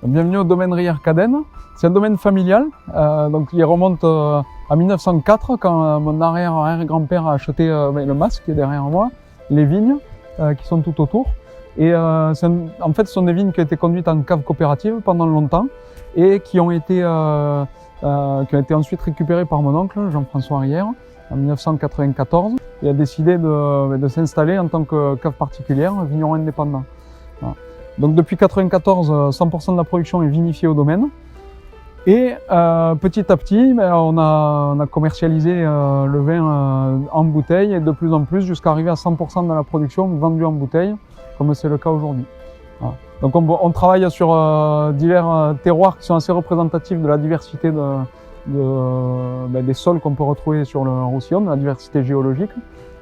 Bienvenue au domaine Rière-Cadenne. C'est un domaine familial, donc il remonte à 1904 quand mon arrière-grand-père a acheté le mas qui est derrière moi, les vignes qui sont tout autour. Et en fait, ce sont des vignes qui ont été conduites en cave coopérative pendant longtemps et qui ont été ensuite récupérées par mon oncle Jean-François Rière en 1994. Il a décidé de s'installer en tant que cave particulière, vigneron indépendant. Voilà. Donc depuis 1994, 100% de la production est vinifiée au domaine. Et petit à petit, on a commercialisé le vin en bouteille et de plus en plus jusqu'à arriver à 100% de la production vendue en bouteille, comme c'est le cas aujourd'hui. Voilà. Donc on travaille sur divers terroirs qui sont assez représentatifs de la diversité des sols qu'on peut retrouver sur le Roussillon, de la diversité géologique.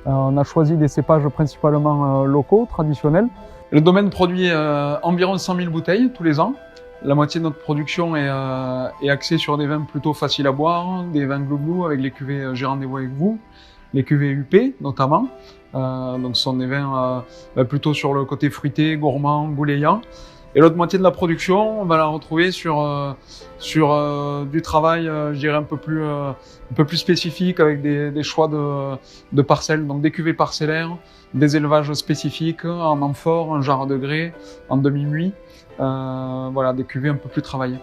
On a choisi des cépages principalement locaux, traditionnels. Le domaine produit environ 100 000 bouteilles tous les ans. La moitié de notre production est axée sur des vins plutôt faciles à boire, des vins glouglou avec les cuvées J'ai rendez-vous avec vous, les cuvées UP notamment. Donc ce sont des vins plutôt sur le côté fruité, gourmand, goulayant. Et l'autre moitié de la production, on va la retrouver sur du travail, je dirais un peu plus spécifique avec des choix de parcelles, donc des cuvées parcellaires, des élevages spécifiques en amphore, en jarre de grès, en demi-muit, voilà, des cuvées un peu plus travaillées.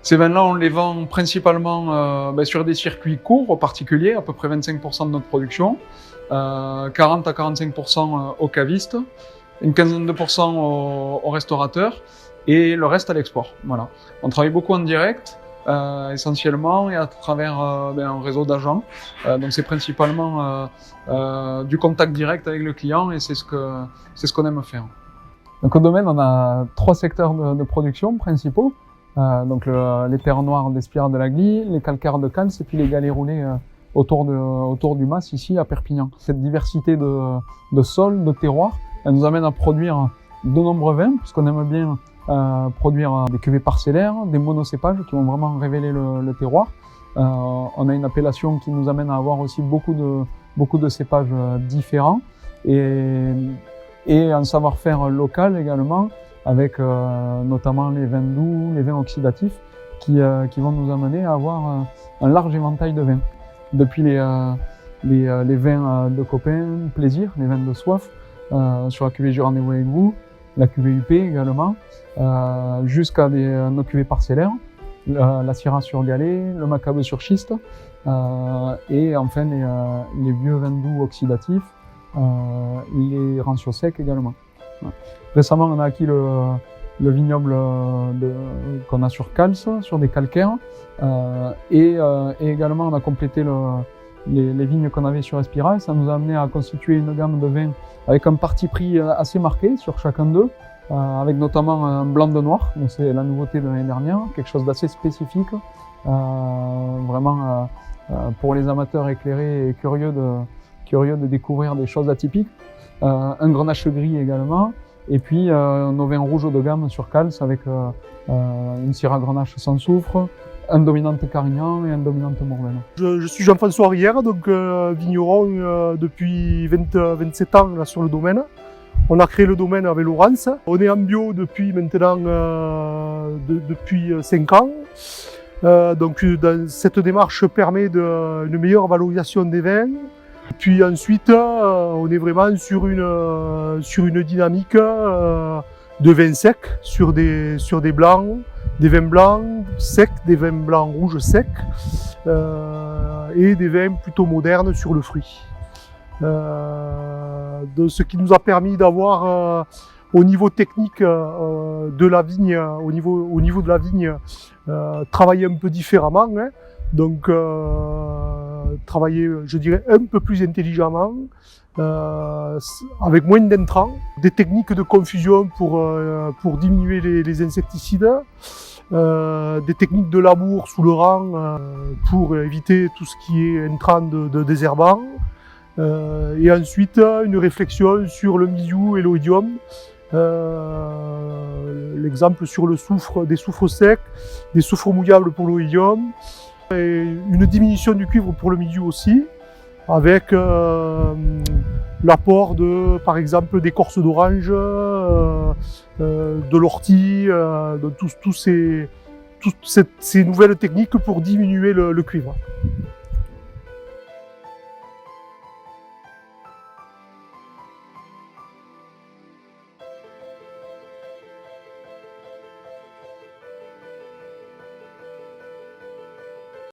Ces vins-là, on les vend principalement sur des circuits courts aux particuliers, à peu près 25% de notre production, 40 à 45% aux cavistes, une quinzaine de pourcents aux restaurateurs et le reste à l'export. Voilà. On travaille beaucoup en direct, essentiellement, et à travers un réseau d'agents. Donc c'est principalement du contact direct avec le client et c'est ce qu'on aime faire. Donc au domaine, on a 3 secteurs de production principaux. Donc les terres noires d'Espira de la Glie, les calcaires de Cals et puis les galets roulés autour du mas ici à Perpignan. Cette diversité de sols, de terroirs, elle nous amène à produire de nombreux vins, puisqu'on aime bien produire des cuvées parcellaires, des monocépages qui vont vraiment révéler le terroir. On a une appellation qui nous amène à avoir aussi beaucoup de cépages différents et un savoir-faire local également, avec notamment les vins doux, les vins oxydatifs, qui vont nous amener à avoir un large éventail de vins. Depuis les vins de copains, plaisir, les vins de soif, sur la cuvée J'ai rendez-vous avec vous, la cuvée UP également, jusqu'à nos cuvées parcellaires, la Syrah sur Galet, le Macabeu sur schiste, et enfin les vieux vins doux oxydatifs, les rancios secs également. Voilà. Récemment, on a acquis le vignoble qu'on a sur Cals, sur des calcaires, et également on a complété les vignes qu'on avait sur Espira, et ça nous a amené à constituer une gamme de vins avec un parti pris assez marqué sur chacun d'eux, avec notamment un blanc de noir, donc c'est la nouveauté de l'année dernière, quelque chose d'assez spécifique, vraiment pour les amateurs éclairés et curieux de découvrir des choses atypiques. Un grenache gris également, et puis nos vins rouges haut de gamme sur Cals avec une Syrah Grenache sans soufre, un dominante Carignan et un dominante Morlaine. Je suis Jean-François Rière, donc vigneron depuis 27 ans là, sur le domaine. On a créé le domaine avec Laurence. On est en bio depuis maintenant depuis 5 ans. Donc cette démarche permet une meilleure valorisation des vins. Puis ensuite, on est vraiment sur une dynamique de vins secs, sur des blancs, des vins blancs secs, des vins blancs rouges secs, et des vins plutôt modernes sur le fruit. De ce qui nous a permis d'avoir au niveau technique de la vigne, au niveau de la vigne, travailler un peu différemment, hein. Donc travailler, je dirais, un peu plus intelligemment, avec moins d'intrants, des techniques de confusion pour diminuer les insecticides, des techniques de labour sous le rang pour éviter tout ce qui est intrant de désherbant, et ensuite une réflexion sur le mildiou et l'oïdium. L'exemple sur le soufre, des soufres secs, des soufres mouillables pour l'oïdium, et une diminution du cuivre pour le mildiou aussi, avec l'apport de, par exemple, d'écorce d'orange, de l'ortie, de toutes ces nouvelles techniques pour diminuer le cuivre.